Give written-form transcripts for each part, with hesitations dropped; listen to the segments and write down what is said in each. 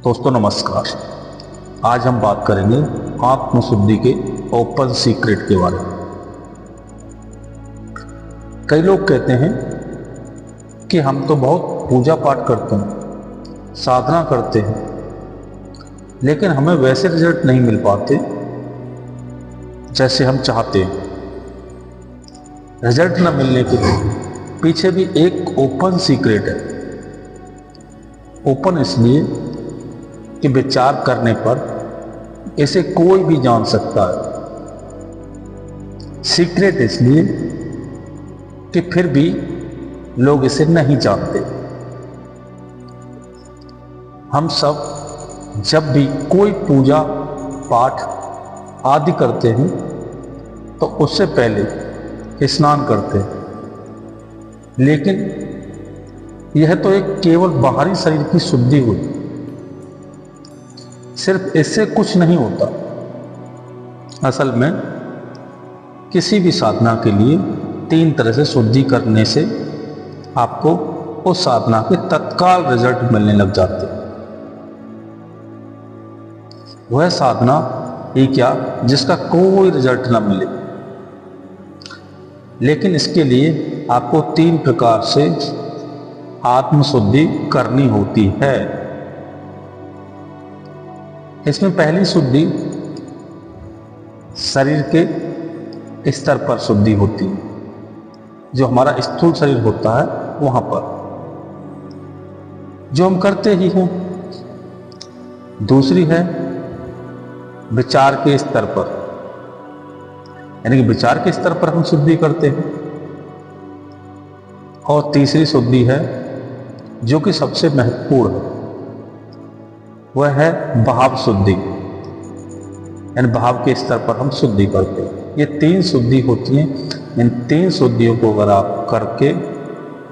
दोस्तों नमस्कार। आज हम बात करेंगे आत्मशुद्धि के ओपन सीक्रेट के बारे में। कई लोग कहते हैं कि हम तो बहुत पूजा पाठ करते हैं, साधना करते हैं, लेकिन हमें वैसे रिजल्ट नहीं मिल पाते जैसे हम चाहते हैं। रिजल्ट न मिलने के पीछे भी एक ओपन सीक्रेट है। ओपन इसलिए कि विचार करने पर इसे कोई भी जान सकता है। सीक्रेट इसलिए कि फिर भी लोग इसे नहीं जानते। हम सब जब भी कोई पूजा पाठ आदि करते हैं तो उससे पहले स्नान करते हैं, लेकिन यह तो एक केवल बाहरी शरीर की शुद्धि हुई। सिर्फ इससे कुछ नहीं होता। असल में किसी भी साधना के लिए 3 तरह से शुद्धि करने से आपको उस साधना के तत्काल रिजल्ट मिलने लग जाते हैं। वह साधना ही क्या जिसका कोई रिजल्ट ना मिले, लेकिन इसके लिए आपको 3 प्रकार से आत्मशुद्धि करनी होती है। इसमें पहली शुद्धि शरीर के स्तर पर शुद्धि होती है, जो हमारा स्थूल शरीर होता है वहां पर, जो हम करते ही हैं। दूसरी है विचार के स्तर पर, यानी कि विचार के स्तर पर हम शुद्धि करते हैं। और तीसरी शुद्धि है जो कि सबसे महत्वपूर्ण है, वह है भाव शुद्धि, यानी भाव के स्तर पर हम शुद्धि करते हैं। ये 3 शुद्धि होती हैं। इन 3 शुद्धियों को अगर आप करके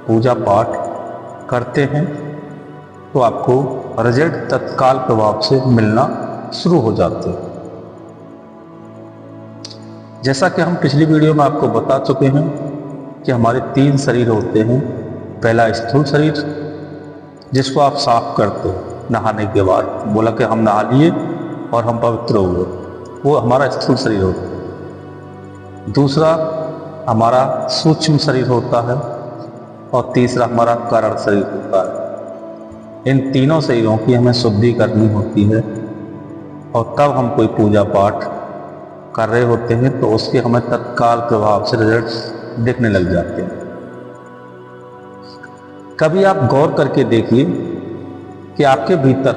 पूजा पाठ करते हैं तो आपको रिजल्ट तत्काल प्रभाव से मिलना शुरू हो जाते हैं। जैसा कि हम पिछली वीडियो में आपको बता चुके हैं कि हमारे 3 शरीर होते हैं। पहला स्थूल शरीर, जिसको आप साफ करते हैं नहाने के बाद, बोला कि हम नहा लिए और हम पवित्र हो गए, वो हमारा स्थूल शरीर होता है। दूसरा हमारा सूक्ष्म शरीर होता है और तीसरा हमारा कारण शरीर होता है। इन तीनों शरीरों की हमें शुद्धि करनी होती है, और तब हम कोई पूजा पाठ कर रहे होते हैं तो उसके हमें तत्काल प्रभाव से रिजल्ट दिखने लग जाते हैं। कभी आप गौर करके देखिए कि आपके भीतर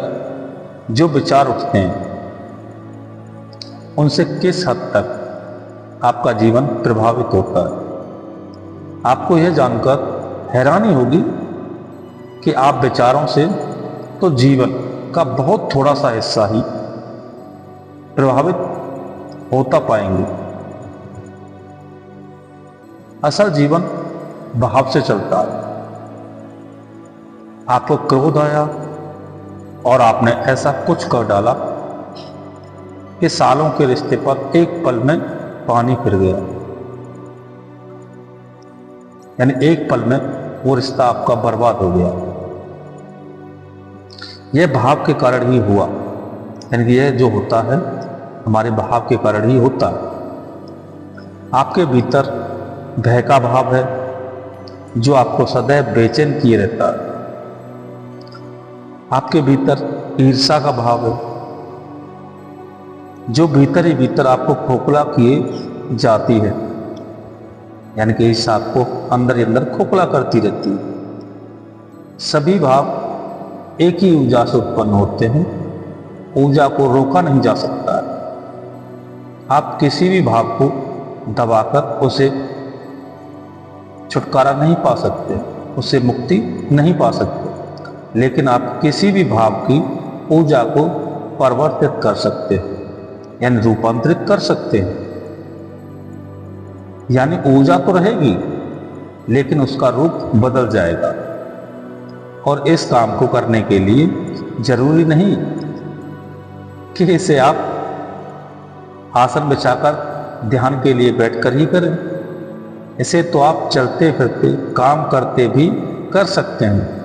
जो विचार उठते हैं उनसे किस हद तक आपका जीवन प्रभावित होता है। आपको यह जानकर हैरानी होगी कि आप विचारों से तो जीवन का बहुत थोड़ा सा हिस्सा ही प्रभावित होता पाएंगे। असल जीवन भाव से चलता है। आपको क्रोध आया और आपने ऐसा कुछ कर डाला कि सालों के रिश्ते पर एक पल में पानी फिर गया, यानी एक पल में वो रिश्ता आपका बर्बाद हो गया। यह भाव के कारण ही हुआ, यानी कि यह जो होता है हमारे भाव के कारण ही होता है। आपके भीतर भय का भाव है जो आपको सदैव बेचैन किए रहता है। आपके भीतर ईर्ष्या का भाव है जो भीतर ही भीतर आपको खोखला किए जाती है, यानी कि ईर्ष्या आपको अंदर ही अंदर खोखला करती रहती है। सभी भाव एक ही ऊर्जा से उत्पन्न होते हैं। ऊर्जा को रोका नहीं जा सकता है। आप किसी भी भाव को दबाकर उसे छुटकारा नहीं पा सकते, उससे मुक्ति नहीं पा सकते, लेकिन आप किसी भी भाव की ऊर्जा को परिवर्तित कर सकते हैं, यानी रूपांतरित कर सकते हैं। यानी ऊर्जा तो रहेगी लेकिन उसका रूप बदल जाएगा। और इस काम को करने के लिए जरूरी नहीं कि इसे आप आसन बिछाकर ध्यान के लिए बैठकर ही करें। इसे तो आप चलते फिरते काम करते भी कर सकते हैं।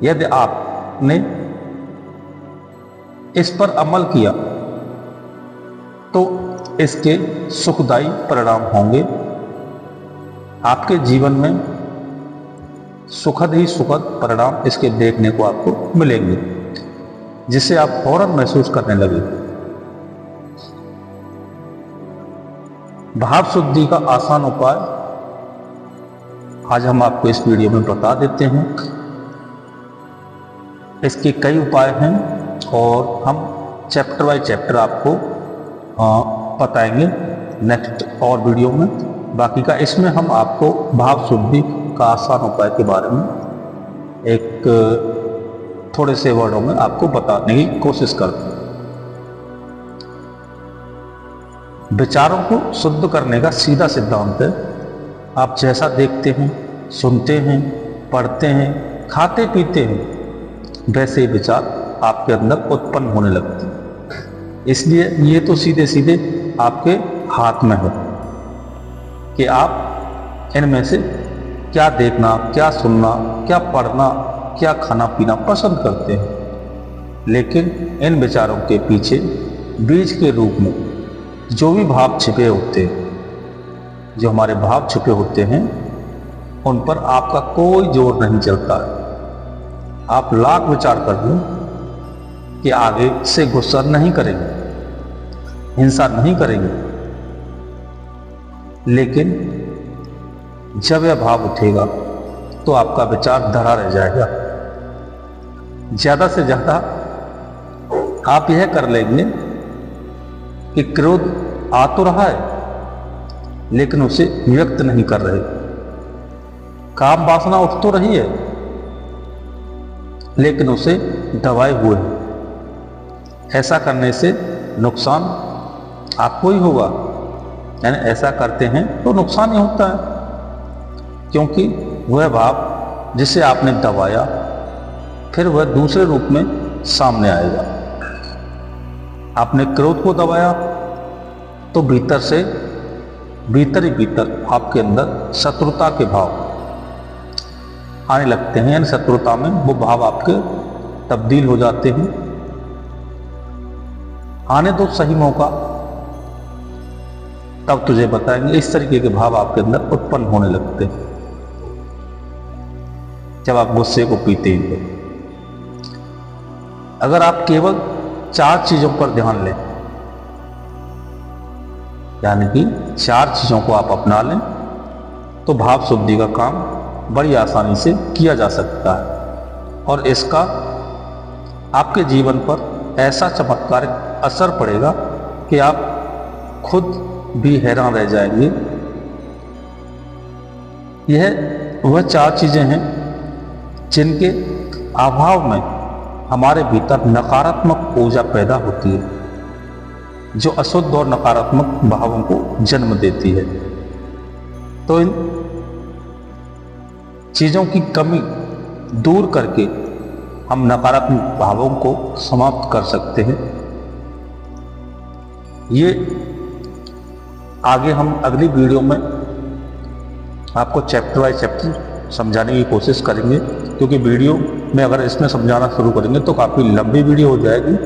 यदि आपने इस पर अमल किया तो इसके सुखदायी परिणाम होंगे। आपके जीवन में सुखद ही सुखद परिणाम इसके देखने को आपको मिलेंगे, जिसे आप फौरन महसूस करने लगेंगे। भाव शुद्धि का आसान उपाय आज हम आपको इस वीडियो में बता देते हैं। इसके कई उपाय हैं और हम चैप्टर बाय चैप्टर आपको बताएंगे नेक्स्ट और वीडियो में। बाकी का इसमें हम आपको भाव शुद्धि का आसान उपाय के बारे में एक थोड़े से वर्डों में आपको बताने की कोशिश करते हैं। विचारों को शुद्ध करने का सीधा सिद्धांत है, आप जैसा देखते हैं, सुनते हैं, पढ़ते हैं, खाते पीते हैं, वैसे ही विचार आपके अंदर उत्पन्न होने लगते हैं। इसलिए ये तो सीधे सीधे आपके हाथ में है कि आप इनमें से क्या देखना, क्या सुनना, क्या पढ़ना, क्या खाना पीना पसंद करते हैं। लेकिन इन विचारों के पीछे बीज के रूप में जो भी भाव छिपे होते हैं, जो हमारे भाव छिपे होते हैं, उन पर आपका कोई जोर नहीं चलता है। आप लाख विचार कर लें कि आगे से गुस्सा नहीं करेंगे, हिंसा नहीं करेंगे, लेकिन जब यह भाव उठेगा तो आपका विचार धरा रह जाएगा। ज्यादा से ज्यादा आप यह कर लेंगे कि क्रोध आ तो रहा है लेकिन उसे व्यक्त नहीं कर रहे, काम वासना उठ तो रही है लेकिन उसे दबाए हुए हैं। ऐसा करने से नुकसान आपको ही होगा, यानी ऐसा करते हैं तो नुकसान ही होता है, क्योंकि वह भाव जिसे आपने दबाया फिर वह दूसरे रूप में सामने आएगा। आपने क्रोध को दबाया तो भीतर ही भीतर आपके अंदर शत्रुता के भाव आने लगते हैं, यानी शत्रुता में वो भाव आपके तब्दील हो जाते हैं। आने दो सही मौका, तब तुझे बताएंगे। इस तरीके के भाव आपके अंदर उत्पन्न होने लगते हैं जब आप गुस्से को पीते हैं। तो अगर आप केवल 4 चीजों पर ध्यान लें, यानी कि 4 चीजों को आप अपना लें, तो भाव शुद्धि का काम बड़ी आसानी से किया जा सकता है और इसका आपके जीवन पर ऐसा चमत्कारिक असर पड़ेगा कि आप खुद भी हैरान रह जाएंगे। यह वह 4 चीजें हैं जिनके अभाव में हमारे भीतर नकारात्मक ऊर्जा पैदा होती है, जो अशुद्ध और नकारात्मक भावों को जन्म देती है। तो इन चीजों की कमी दूर करके हम नकारात्मक भावों को समाप्त कर सकते हैं। ये आगे हम अगली वीडियो में आपको चैप्टर बाय चैप्टर समझाने की कोशिश करेंगे, क्योंकि वीडियो में अगर इसमें समझाना शुरू करेंगे तो काफ़ी लंबी वीडियो हो जाएगी